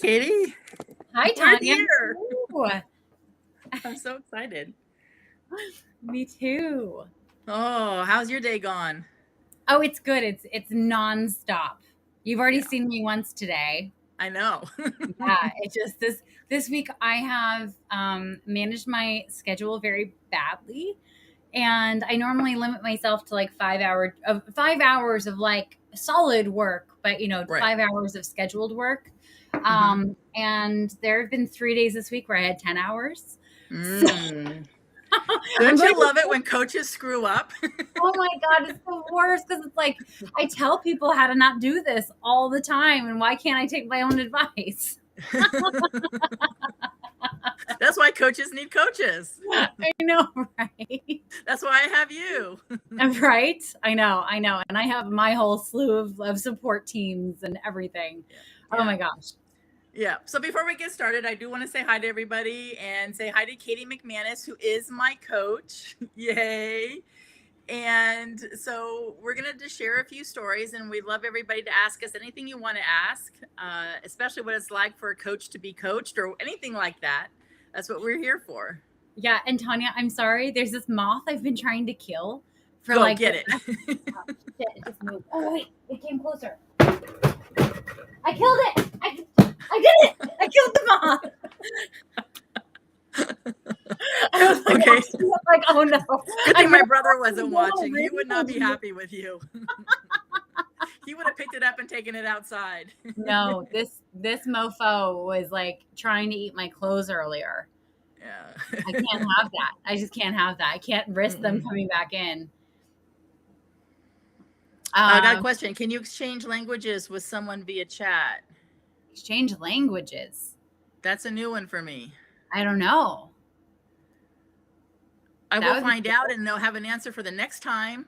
Katie. Hi, We're Tanya. here. Ooh, I'm so excited. me too. Oh, how's your day gone? Oh, it's good. It's nonstop. You've already Yeah, seen me once today. I know. Yeah, it just this week I have managed my schedule very badly, and I normally limit myself to like 5 hours of like solid work, but Right. 5 hours of scheduled work. hmm And there have been 3 days this week where I had 10 hours. So Mm. I'm Don't going you to love it when coaches screw up? Oh my God, it's the worst because it's like I tell people how to not do this all the time, and why can't I take my own advice? That's why coaches need coaches. I know, right? That's why I have you. Right? I know. And I have my whole slew of support teams and everything. Yeah. Oh Yeah. my gosh. Yeah. So before we get started, I do want to say hi to everybody and say hi to Katie McManus, who is my coach. Yay. And so we're going to just share a few stories, and we'd love everybody to ask us anything you want to ask, especially what it's like for a coach to be coached or anything like that. That's what we're here for. Yeah, and Tanya, I'm sorry. There's this moth I've been trying to kill for Go like the get it. last shit, it just moved. Oh wait, it came closer. I killed it. I did it. I killed the moth. I was like, Okay. watching it, like, oh no. Good I thing my know, brother wasn't watching. He would not be rainbows. happy with you. He would have picked it up and taken it outside. No, this mofo was like trying to eat my clothes earlier. Yeah. I can't have that. I just can't have that. I can't risk them Mm-mm. coming back in. I got a question. Can you exchange languages with someone via chat? Exchange languages. That's a new one for me. I don't know. I That will would be find cool. out and they'll have an answer for the next time.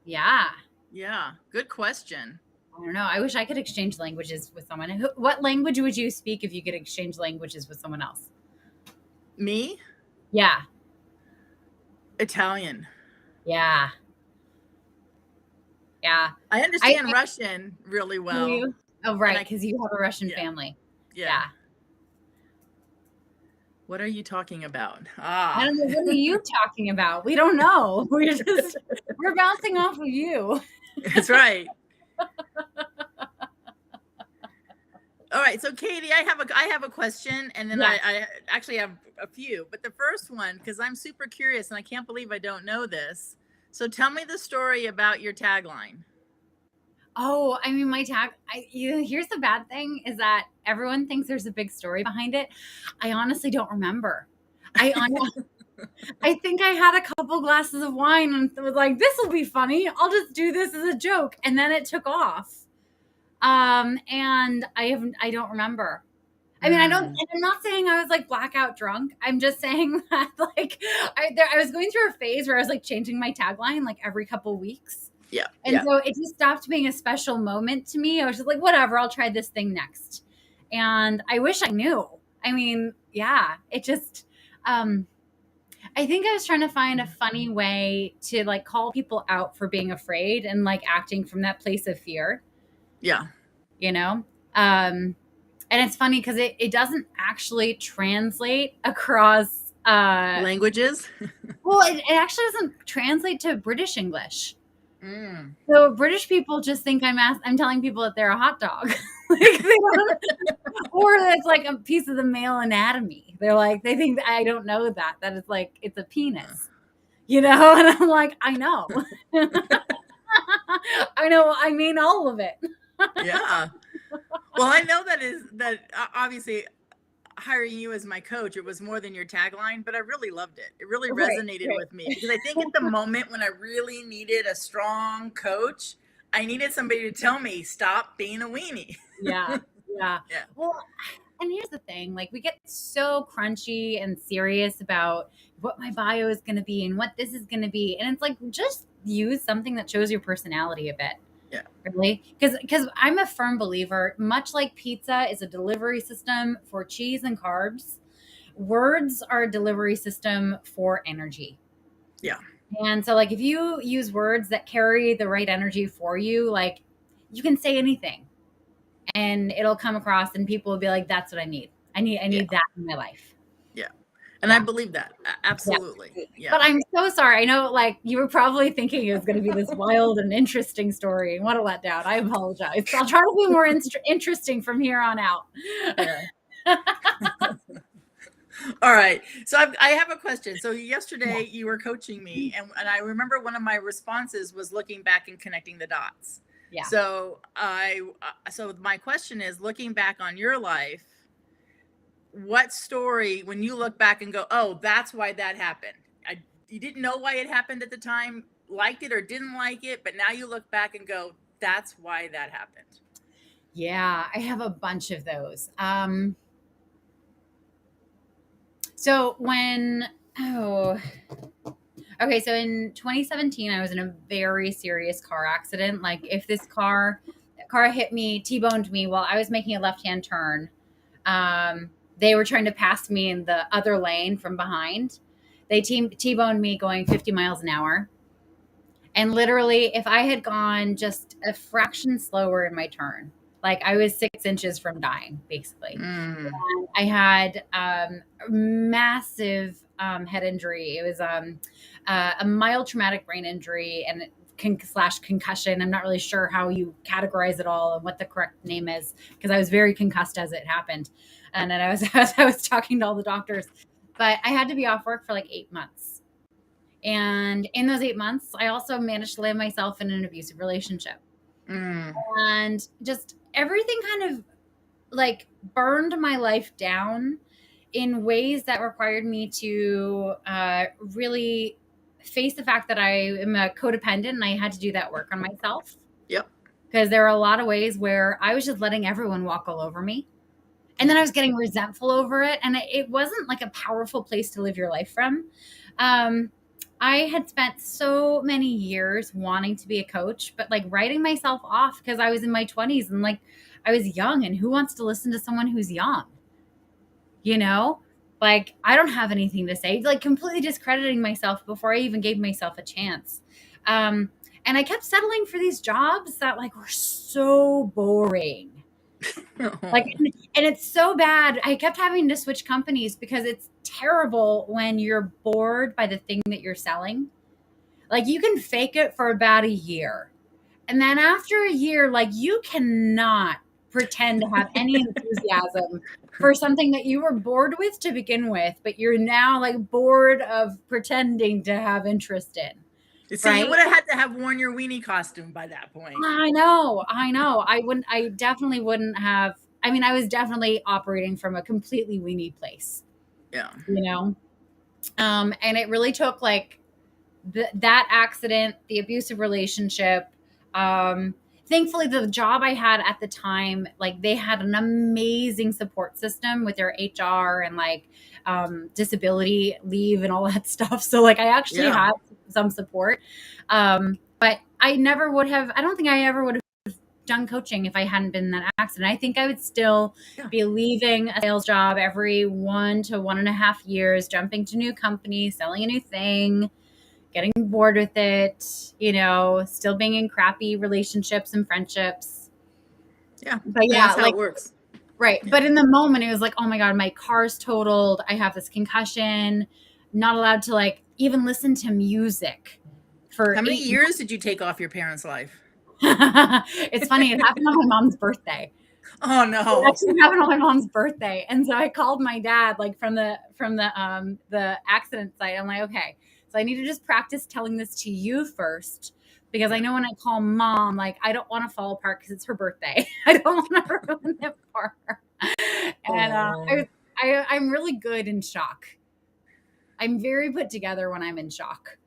Yeah. Yeah, good question. I don't know. I wish I could exchange languages with someone. What language would you speak if you could exchange languages with someone else? Me? Yeah. Italian. Yeah. Yeah. I I understand Russian really do well. you? Oh, right, because you have a Russian Yeah, family. yeah. Yeah. What are you talking about? I don't know. What are you talking about? We don't know. We're bouncing off of you. That's right. All right, so Katie, I have a question, and then Yeah. I actually have a few. But the first one, because I'm super curious and I can't believe I don't know this. So tell me the story about your tagline. Oh, I mean, here's the bad thing is that everyone thinks there's a big story behind it. I honestly don't remember. I think I had a couple glasses of wine and was like, this will be funny. I'll just do this as a joke. And then it took off. And I don't remember. I mean, and I'm not saying I was like blackout drunk. I'm just saying that like I was going through a phase where I was like changing my tagline like every couple weeks. Yeah. And so it just stopped being a special moment to me. I was just like, whatever, I'll try this thing next. And I wish I knew. I mean, yeah, it just, I think I was trying to find a funny way to like call people out for being afraid and like acting from that place of fear. Yeah. You know? And it's funny because it doesn't actually translate across languages. Well, it actually doesn't translate to British English. Mm. So British people just think I'm telling people that they're a hot dog. Like, or it's like a piece of the male anatomy. They think that I don't know that it's like it's a penis, and I'm like, I know. I know, I mean all of it. Yeah. Well, I know that obviously hiring you as my coach, it was more than your tagline, but I really loved it. It really resonated with me because I think at the moment when I really needed a strong coach, I needed somebody to tell me, stop being a weenie. Yeah. Well, and here's the thing, like we get so crunchy and serious about what my bio is going to be and what this is going to be. And it's like, just use something that shows your personality a bit. Yeah. Really? Because I'm a firm believer, much like pizza is a delivery system for cheese and carbs, words are a delivery system for energy. Yeah. And so like if you use words that carry the right energy for you, like you can say anything. and it'll come across and people will be like, that's what I need. I Yeah. need that in my life. Yeah. And I believe that. Absolutely. Yeah. But I'm so sorry. I know, like, you were probably thinking it was going to be this wild and interesting story. What a letdown. I apologize. I'll try to be more interesting from here on out. Yeah. All right. So I have a question. So yesterday you were coaching me, and I remember one of my responses was looking back and connecting the dots. Yeah. So so my question is, looking back on your life, what story, when you look back and go, oh, that's why that happened. You didn't know why it happened at the time, liked it or didn't like it, but now you look back and go, that's why that happened. Yeah, I have a bunch of those. So so in 2017, I was in a very serious car accident. Like, if this car hit me, T-boned me while I was making a left-hand turn. They were trying to pass me in the other lane from behind. They T-boned me going 50 miles an hour. And literally, if I had gone just a fraction slower in my turn, like, I was 6 inches from dying, basically. I had massive head injury. It was a mild traumatic brain injury and concussion. I'm not really sure how you categorize it all and what the correct name is, because I was very concussed as it happened. And then I was talking to all the doctors, but I had to be off work for like 8 months. And in those 8 months, I also managed to land myself in an abusive relationship. And just everything kind of like burned my life down in ways that required me to really face the fact that I am a codependent, and I had to do that work on myself. Yep. Because there are a lot of ways where I was just letting everyone walk all over me. And then I was getting resentful over it. And it wasn't like a powerful place to live your life from. I had spent so many years wanting to be a coach, but like writing myself off because I was in my 20s and like I was young, and who wants to listen to someone who's young? You know, like, I don't have anything to say, like completely discrediting myself before I even gave myself a chance. And I kept settling for these jobs that like were so boring. Like, and it's so bad. I kept having to switch companies because it's terrible when you're bored by the thing that you're selling. Like, you can fake it for about a year. And then after a year, like, you cannot pretend to have any enthusiasm for something that you were bored with to begin with, but you're now like bored of pretending to have interest in. See, right? You would have had to have worn your weenie costume by that point. I know. I definitely wouldn't have. I mean, I was definitely operating from a completely weenie place. Yeah. You know? And it really took like that accident, the abusive relationship. Thankfully, the job I had at the time, like, they had an amazing support system with their HR and like disability leave and all that stuff. So like, I actually had some support. But I never would have, I don't think I ever would have done coaching if I hadn't been in that accident. I think I would still be leaving a sales job every 1 to 1.5 years, jumping to new companies, selling a new thing, getting bored with it, you know, still being in crappy relationships and friendships. Yeah. But yeah, that's how it works. Right. Yeah. But in the moment, it was like, oh my God, my car's totaled. I have this concussion, not allowed to like even listen to music. For how many years did you take off your parents' life? It's funny. It happened on my mom's birthday. Oh no! It actually happened on my mom's birthday, and so I called my dad, like from the accident site. I'm like, okay, so I need to just practice telling this to you first, because I know when I call mom, like, I don't want to fall apart because it's her birthday. I don't want to ruin it for her. And I'm really good in shock. I'm very put together when I'm in shock.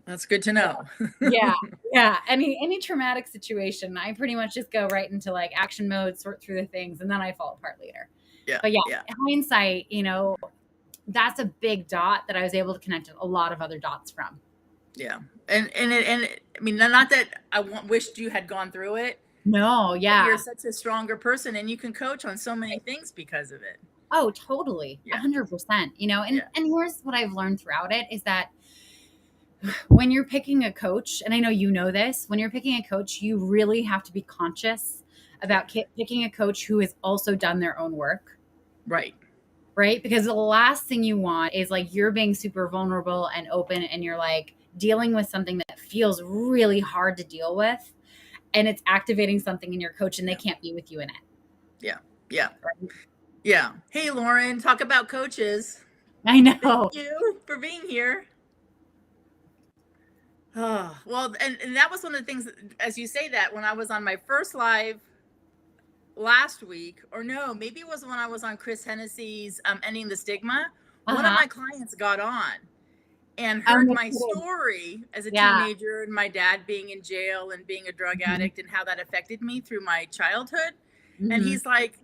That's good to know. Yeah. Any traumatic situation, I pretty much just go right into like action mode, sort through the things, and then I fall apart later. But hindsight, you know, that's a big dot that I was able to connect a lot of other dots from. Yeah. And I mean, not that I wished you had gone through it. No, yeah. You're such a stronger person, and you can coach on so many things because of it. Oh, totally. 100%. You know, and here's what I've learned throughout it is that when you're picking a coach, and I know you know this, when you're picking a coach, you really have to be conscious about picking a coach who has also done their own work. Right. Right? Because the last thing you want is like you're being super vulnerable and open and you're like dealing with something that feels really hard to deal with, and it's activating something in your coach and they can't be with you in it. Yeah. Yeah. Right? Yeah. Hey, Lauren, talk about coaches. I know. Thank you for being here. Oh, well, and that was one of the things, as you say that, when I was on my first live last week, or no, maybe it was when I was on Chris Hennessy's Ending the Stigma, one of my clients got on and heard my story as a teenager and my dad being in jail and being a drug addict and how that affected me through my childhood. And he's like,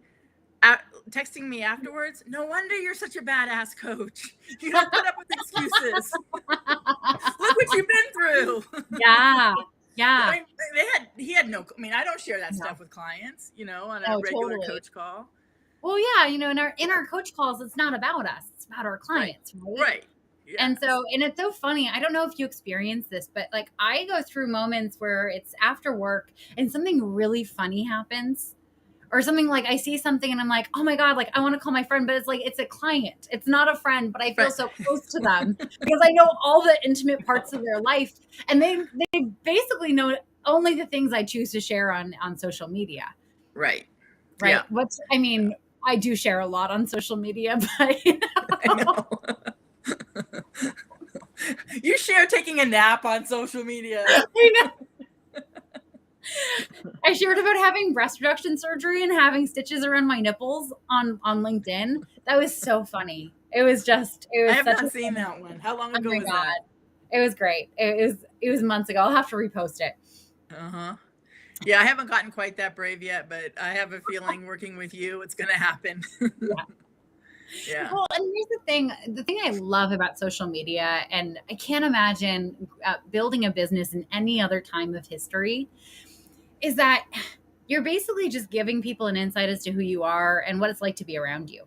texting me afterwards, no wonder you're such a badass coach. You don't put up with excuses. Look what you've been through. Yeah. Yeah. I mean, he had no, I mean, I don't share that stuff with clients, you know, on a regular coach call. Well, yeah, you know, in our coach calls, it's not about us. It's about our clients, right? Right. Yes. And so, and it's so funny. I don't know if you experience this, but like I go through moments where it's after work and something really funny happens. Or something like I see something and I'm like, oh my God, like I want to call my friend, but it's like, it's a client. It's not a friend, but I feel so close to them because I know all the intimate parts of their life. And they basically know only the things I choose to share on social media. Right. Right. Yeah. I mean, I do share a lot on social media, but you know. I know. You share taking a nap on social media. I know. I shared about having breast reduction surgery and having stitches around my nipples on LinkedIn. That was so funny. It was I have not seen that one. How long ago was that? It was great. It was months ago. I'll have to repost it. Yeah, I haven't gotten quite that brave yet, but I have a feeling working with you, it's going to happen. Yeah. Well, and here's the thing I love about social media, and I can't imagine building a business in any other time of history, is that you're basically just giving people an insight as to who you are and what it's like to be around you,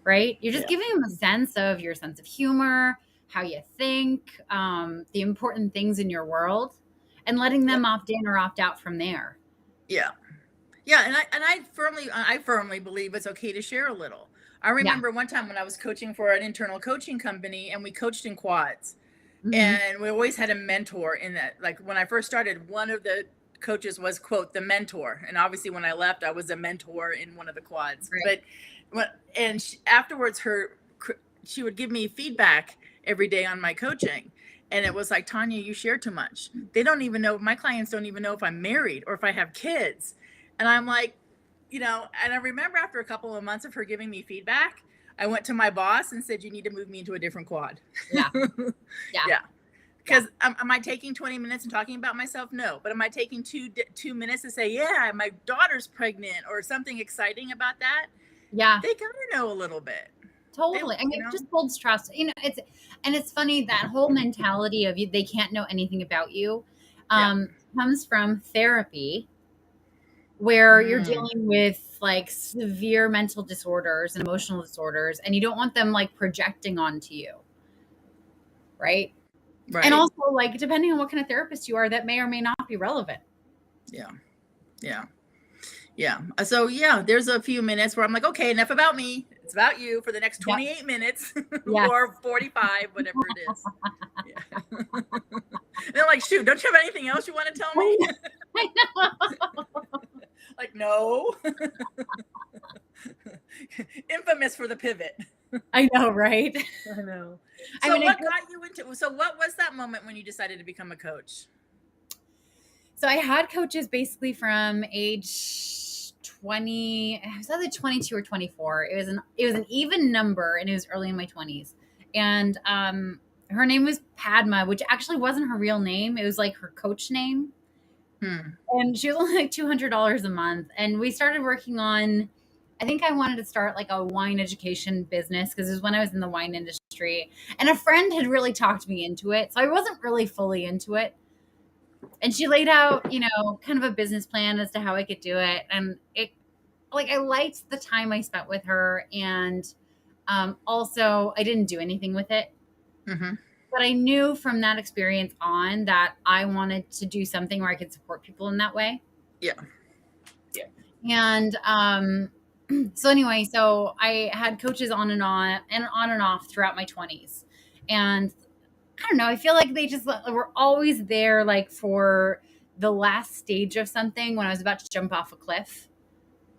right? You're just giving them a sense of your sense of humor, how you think, the important things in your world, and letting them opt in or opt out from there. Yeah. Yeah. And I firmly believe it's okay to share a little. I remember one time when I was coaching for an internal coaching company and we coached in quads, and we always had a mentor in that. Like when I first started, one of the coaches was, quote, the mentor, and obviously when I left I was a mentor in one of the quads. But afterwards she would give me feedback every day on my coaching, and it was like, Tanya, you share too much. They don't even know, my clients don't even know if I'm married or if I have kids. And I'm like, you know, and I remember after a couple of months of her giving me feedback, I went to my boss and said, you need to move me into a different quad. Yeah. Because am I taking 20 minutes and talking about myself? No. But am I taking two minutes to say, yeah, my daughter's pregnant or something exciting about that? Yeah. They got to know a little bit. Totally. I mean, it just builds trust. You know, it's funny, that whole mentality of they can't know anything about you comes from therapy, where you're dealing with like severe mental disorders and emotional disorders, and you don't want them like projecting onto you. Right. Right. And also, like, depending on what kind of therapist you are, that may or may not be relevant. Yeah. Yeah. Yeah. So, yeah, there's a few minutes where I'm like, okay, enough about me. It's about you for the next 28 minutes or 45, whatever it is. And they're like, shoot, don't you have anything else you want to tell me? I know. Like, no. Infamous for the pivot. I know, right? I know. So what got you into, so what was that moment when you decided to become a coach? So I had coaches basically from age 20, I was either 22 or 24. It was an even number, and it was early in my 20s. And her name was Padma, which actually wasn't her real name. It was like her coach name. And she was only like $200 a month. And we started working on, I think I wanted to start like a wine education business because it was when I was in the wine industry. And a friend had really talked me into it. So I wasn't really fully into it. And she laid out, you know, kind of a business plan as to how I could do it. And I liked the time I spent with her. And also I didn't do anything with it. But I knew from that experience on that I wanted to do something where I could support people in that way. Yeah. And so anyway, so I had coaches on and off throughout my 20s. And I don't know, I feel like they just were always there, like for the last stage of something when I was about to jump off a cliff.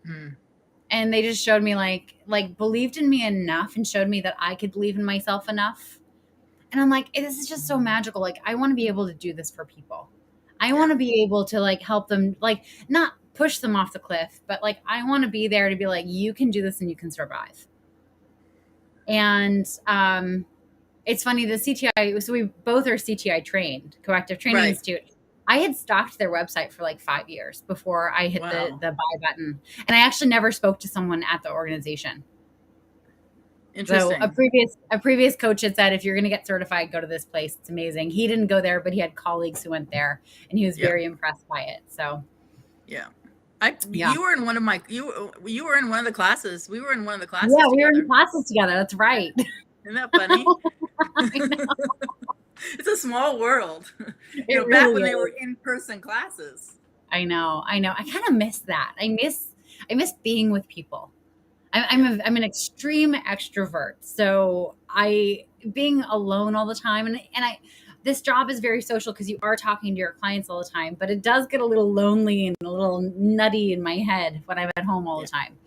Mm. And they just showed me like believed in me enough and showed me that I could believe in myself enough. And I'm like, this is just so magical. Like, I want to be able to do this for people. I want to be able to like help them, like not push them off the cliff, but like I want to be there to be like, you can do this and you can survive. And it's funny, the CTI, so we both are CTI trained, Corrective Training Right. Institute. I had stalked their website for like 5 years before I hit Wow. the buy button. And I actually never spoke to someone at the organization. So Interesting. a previous coach had said, if you're going to get certified, go to this place. It's amazing. He didn't go there, but he had colleagues who went there, and he was Yeah. very impressed by it. So Yeah. Yeah. You were in one of my you were in one of the classes. We were in one of the classes yeah, we were together. in classes together. That's right. Isn't that funny? I know. It's a small world. It You know, back really when they is. were in-person classes. I know. I kind of miss that. I miss being with people. I'm an extreme extrovert, so being alone all the time, and this job is very social because you are talking to your clients all the time, but it does get a little lonely and a little nutty in my head when I'm at home all the time.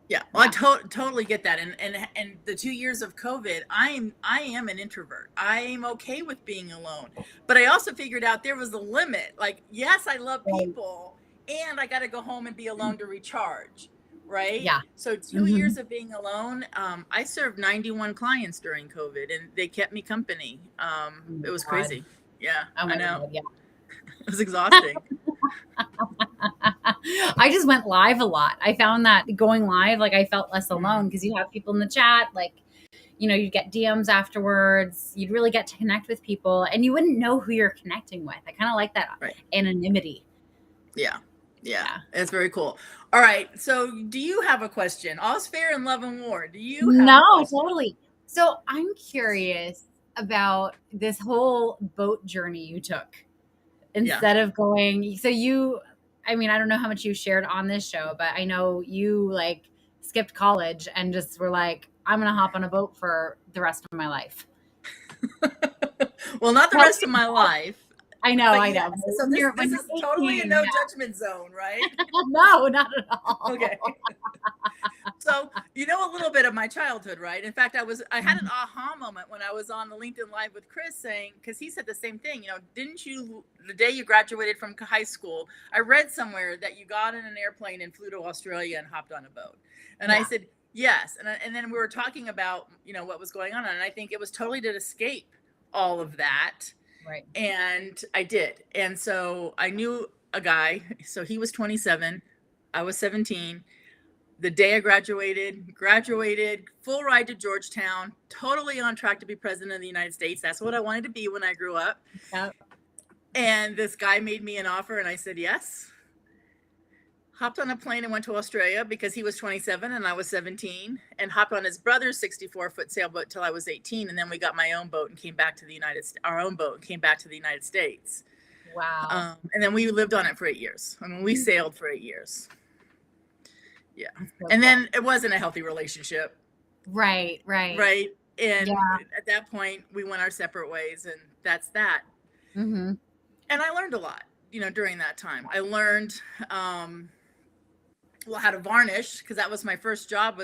Yeah. Well, I totally get that. And the 2 years of COVID, I am an introvert. I'm okay with being alone. But I also figured out there was a limit. Like, yes, I love people, and I got to go home and be alone to recharge. Right. Yeah. So 2 years of being alone, I served 91 clients during COVID, and they kept me company. It was crazy. Yeah, Oh my I know. God, yeah. It was exhausting. I just went live a lot. I found that going live, like I felt less alone because you have people in the chat, like, you'd get DMs afterwards. You'd really get to connect with people and you wouldn't know who you're connecting with. I kind of like that anonymity. Yeah. It's very cool. All right. So do you have a question? All's fair in love and war. Do you have a question? Totally. So I'm curious about this whole boat journey you took instead of going. So I don't know how much you shared on this show, but I know you like skipped college and just were like, I'm going to hop on a boat for the rest of my life. Well, not the rest of my life. I know. So this is totally a no judgment zone, right? No, not at all. Okay. So, a little bit of my childhood, right? In fact, I had an aha moment when I was on the LinkedIn Live with Chris saying, because he said the same thing, didn't you, the day you graduated from high school, I read somewhere that you got in an airplane and flew to Australia and hopped on a boat. And I said, yes. And then we were talking about, what was going on. And I think it was totally to escape all of that. Right. And I did. And so I knew a guy. So he was 27. I was 17. The day I graduated, full ride to Georgetown, totally on track to be president of the United States. That's what I wanted to be when I grew up. Yep. And this guy made me an offer and I said yes. Hopped on a plane and went to Australia because he was 27 and I was 17, and hopped on his brother's 64-foot sailboat till I was 18. And then we got my own boat and came back to the United States. Wow. And then we lived on it for 8 years. We sailed for 8 years. Yeah. And then it wasn't a healthy relationship. Right. And at that point we went our separate ways, and that's that. Mm-hmm. And I learned a lot, during that time. I learned, how to varnish, because that was my first job.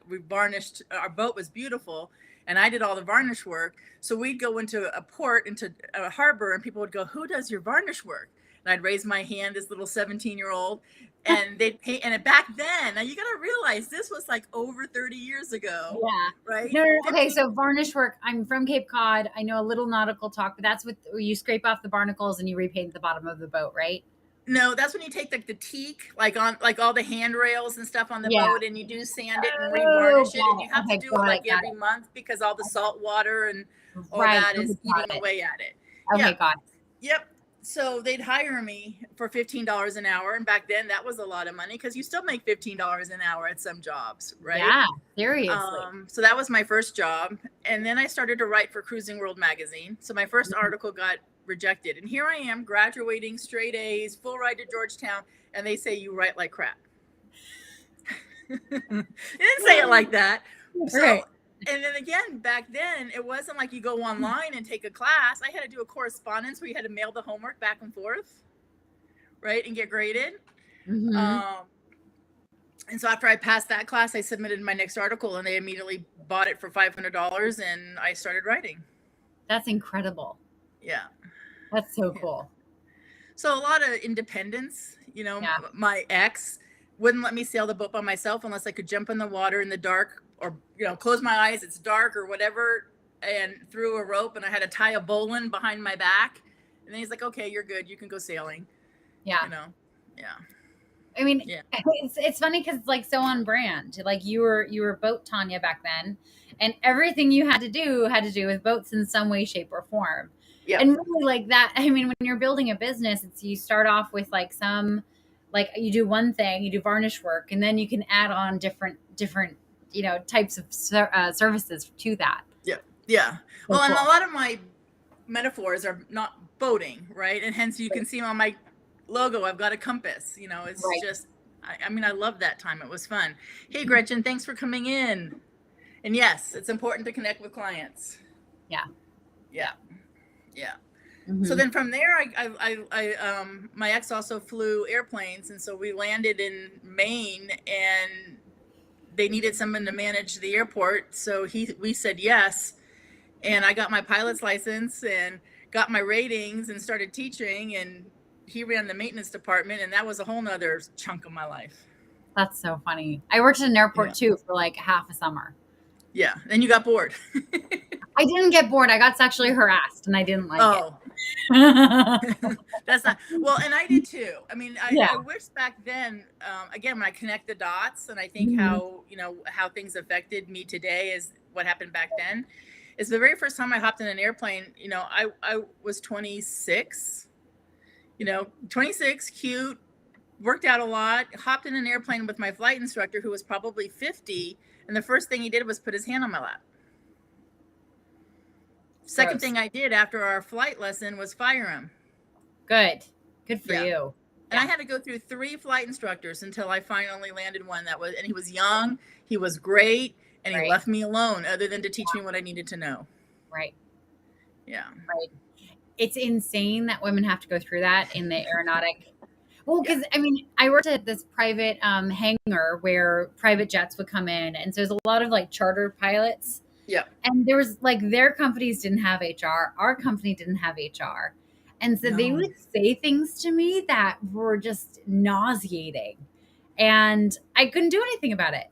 We varnished. Our boat was beautiful, and I did all the varnish work. So we'd go into a port, into a harbor, and people would go, "Who does your varnish work?" And I'd raise my hand, this little 17-year-old, and they'd pay. And back then, now you got to realize this was like over 30 years ago. Yeah. Right. No. Okay. So varnish work. I'm from Cape Cod. I know a little nautical talk, but that's where you scrape off the barnacles and you repaint the bottom of the boat, right? No, that's when you take the teak, like all the handrails and stuff on the boat, and you do sand it and revarnish it, and you have to do it every month because all the salt water and all that is eating away at it. Okay, got it. Yep. So they'd hire me for $15 an hour, and back then that was a lot of money because you still make $15 an hour at some jobs, right? Yeah, seriously. So that was my first job, and then I started to write for Cruising World magazine. So my first article got rejected. And here I am graduating straight A's, full ride to Georgetown, and they say you write like crap. They didn't say it like that. So, Right. and then again, back then, it wasn't like you go online and take a class. I had to do a correspondence where you had to mail the homework back and forth, right, and get graded. Mm-hmm. And so after I passed that class, I submitted my next article, and they immediately bought it for $500, and I started writing. That's incredible. Yeah. That's so Yeah. cool. So a lot of independence, Yeah. my ex wouldn't let me sail the boat by myself unless I could jump in the water in the dark, or, close my eyes, it's dark or whatever, and threw a rope, and I had to tie a bowline behind my back. And then he's like, okay, you're good. You can go sailing. Yeah. Yeah. I mean, Yeah. it's funny because it's like so on brand. Like you were boat Tanya back then, and everything you had to do with boats in some way, shape, or form. Yeah. And really like that. I mean, when you're building a business, you start off with like you do one thing, you do varnish work, and then you can add on different types of services to that. Yeah. Yeah. So Well, and cool. a lot of my metaphors are not boating, right? And hence you can see on my logo, I've got a compass. It's Right. just, I love that time. It was fun. Hey, Gretchen, thanks for coming in. And yes, it's important to connect with clients. Yeah. Yeah. Yeah. Mm-hmm. So then from there, my ex also flew airplanes. And so we landed in Maine, and they needed someone to manage the airport. So we said yes. And I got my pilot's license and got my ratings and started teaching, and he ran the maintenance department, and that was a whole nother chunk of my life. That's so funny. I worked at an airport too for like half a summer. Yeah. Then you got bored. I didn't get bored. I got sexually harassed and I didn't like it. That's not, well, and I did too. I mean, I wish back then, again, when I connect the dots, and I think how things affected me today is what happened back then. It's the very first time I hopped in an airplane. I was 26, 26, cute, worked out a lot, hopped in an airplane with my flight instructor, who was probably 50. And the first thing he did was put his hand on my lap. Second thing I did after our flight lesson was fire him. Good for you. And I had to go through 3 flight instructors until I finally landed one and he was young, he was great, and he left me alone other than to teach me what I needed to know. Right. Yeah. Right. It's insane that women have to go through that in the aeronautic. Well, because I mean, I worked at this private hangar where private jets would come in, and so there's a lot of like charter pilots. Yeah. And there was like their companies didn't have HR, our company didn't have HR, and so they would say things to me that were just nauseating, and I couldn't do anything about it.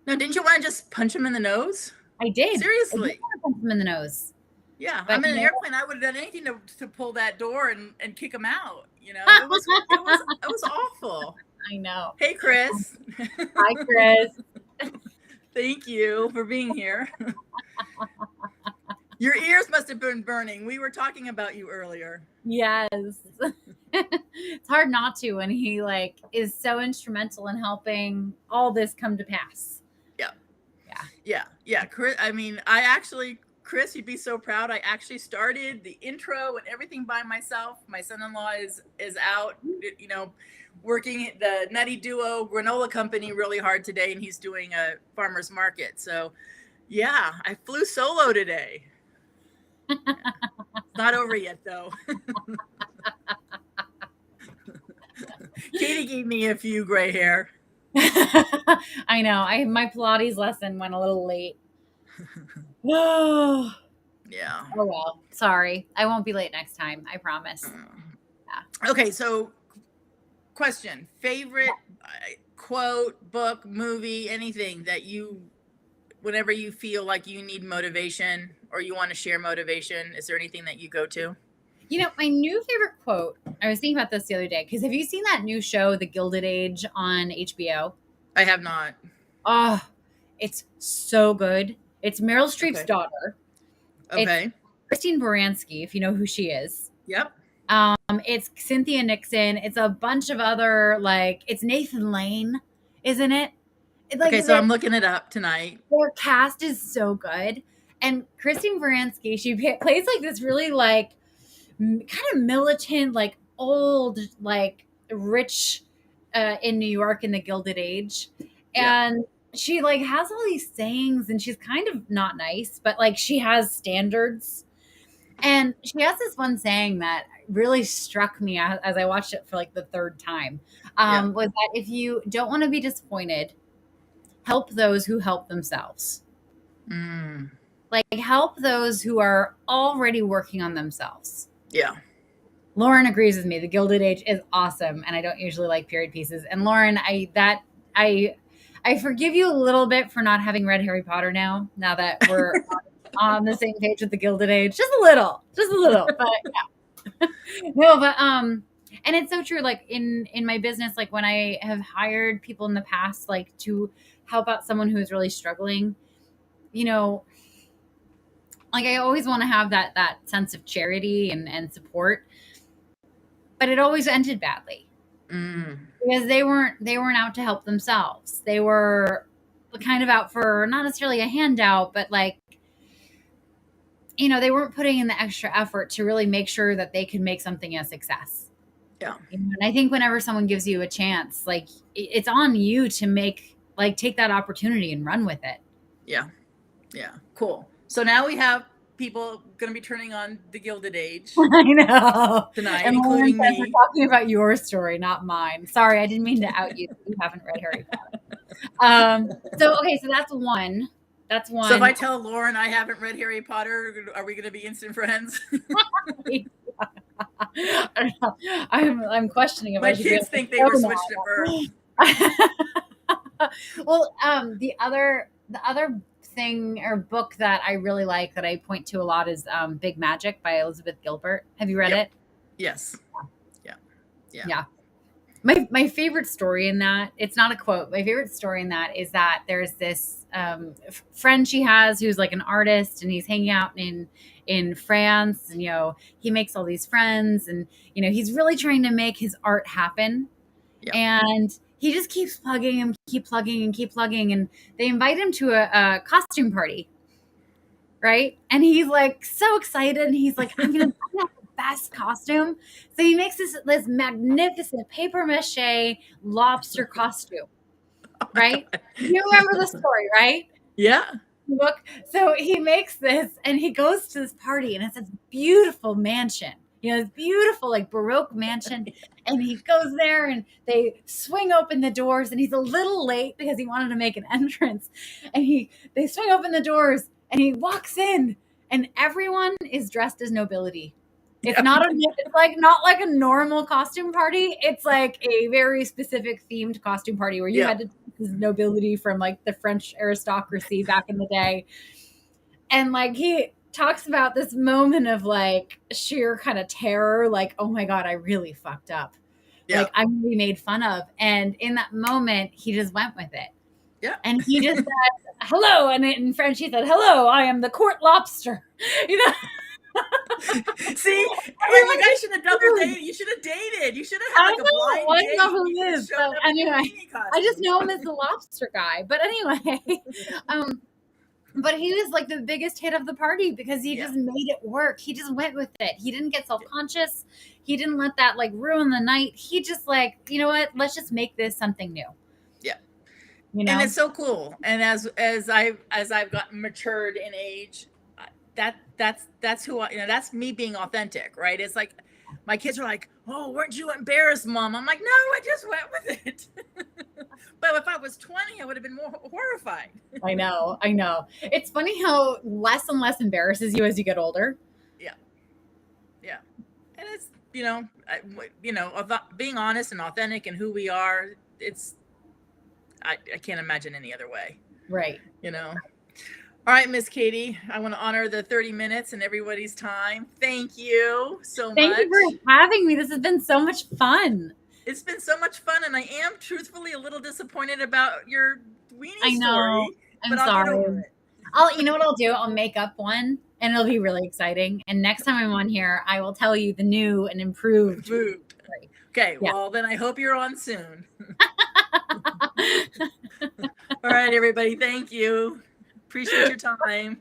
No, didn't you want to just punch him in the nose? I did. Seriously. I did want to punch him in the nose. Yeah, I'm in an airplane. I would have done anything to pull that door and kick him out. It was awful. I know. Hey, Chris. Hi, Chris. Thank you for being here. Your ears must have been burning. We were talking about you earlier. Yes. It's hard not to when he is so instrumental in helping all this come to pass. Yeah. Chris, Chris, you'd be so proud. I actually started the intro and everything by myself. My son-in-law is out, working at the Nutty Duo granola company really hard today, and he's doing a farmer's market. So, yeah, I flew solo today. Not over yet, though. Katie gave me a few gray hair. I know. My Pilates lesson went a little late. Oh. Yeah. Oh, well. Sorry. I won't be late next time. I promise. Yeah. Okay, so question. Favorite quote, book, movie, anything that whenever you feel like you need motivation or you want to share motivation, is there anything that you go to? My new favorite quote, I was thinking about this the other day, because have you seen that new show, The Gilded Age, on HBO? I have not. Oh, it's so good. It's Meryl Streep's daughter. Okay. It's Christine Baranski, if you know who she is. Yep. It's Cynthia Nixon. It's a bunch of other, it's Nathan Lane, isn't it? Okay, so I'm looking it up tonight. Their cast is so good. And Christine Baranski, she plays this really kind of militant, like old, like rich in New York in the Gilded Age. Yeah. And she like has all these sayings and she's kind of not nice, but like she has standards. And she has this one saying that really struck me as I watched it for like the third time, Yeah. was that if you don't want to be disappointed, help those who help themselves. Mm. Like help those who are already working on themselves. Yeah. Lauren agrees with me. The Gilded Age is awesome, and I don't usually like period pieces. And Lauren, I forgive you a little bit for not having read Harry Potter now that we're on the same page with the Gilded Age. Just a little. But yeah. No, but and it's so true. Like in my business, like when I have hired people in the past, like to help out someone who is really struggling, you know, like I always want to have that sense of charity and support, but it always ended badly because they weren't out to help themselves. They were kind of out for not necessarily a handout, but like, you know, they weren't putting in the extra effort to really make sure that they could make something a success. Yeah. And I think whenever someone gives you a chance, like it's on you to take that opportunity and run with it. Yeah. Yeah. Cool. So now we have people going to be turning on the Gilded Age. I know. Tonight, and including Lauren, me. we're talking about your story, not mine. Sorry, I didn't mean to out you. You haven't read Harry Potter. So that's one. That's one. So if I tell Lauren I haven't read Harry Potter, are we going to be instant friends? I don't know. I'm questioning if my I should kids think they were switched at birth. Well, the other thing or book that I really like that I point to a lot is Big Magic by Elizabeth Gilbert. Have you read it? Yes. Yeah. My favorite story in that, it's not a quote. My favorite story in that is that there's this friend she has who's like an artist, and he's hanging out in France, and he makes all these friends, and he's really trying to make his art happen. And he just keeps plugging and keep plugging, and they invite him to a costume party, right? And he's like so excited, and he's like, I'm gonna have the best costume. So he makes this magnificent paper mache lobster costume, right? You remember the story, right? Yeah. Look, so he makes this, and he goes to this party, and it's this beautiful mansion. This beautiful, like Baroque mansion. And he goes there, and they swing open the doors, and he's a little late because he wanted to make an entrance. And they swing open the doors, and he walks in, and everyone is dressed as nobility. It's not like a normal costume party. It's like a very specific themed costume party where you had to dress as nobility from like the French aristocracy back in the day. And like he talks about this moment of like sheer kind of terror, like, oh my God, I really fucked up. Like I'm really made fun of. And in that moment, he just went with it. Yeah. And he just said, hello. And in French, he said, hello, I am the court lobster. See, you guys should have done their date. You should have dated. You should have had like a blind date. I don't know who he is, but anyway, I just know him as the lobster guy. But anyway, but he was like the biggest hit of the party because he just made it work. He just went with it. He didn't get self-conscious. He didn't let that like ruin the night. He just like, you know what? Let's just make this something new. Yeah. And it's so cool. And as I've gotten matured in age, that's who that's me being authentic, right? It's like my kids are like, oh, weren't you embarrassed, Mom? I'm like, no, I just went with it. But if I was 20, I would have been more horrified. I know. It's funny how less and less embarrasses you as you get older. Yeah. And it's, being honest and authentic and who we are, I can't imagine any other way. Right. All right, Miss Katie, I want to honor the 30 minutes and everybody's time. Thank you so much. Thank you for having me. This has been so much fun. It's been so much fun, and I am truthfully a little disappointed about your weenie story. I'm sorry. You know what I'll do? I'll make up one, and it'll be really exciting. And next time I'm on here, I will tell you the new and improved story. Okay, well, then I hope you're on soon. All right, everybody. Thank you. Appreciate your time.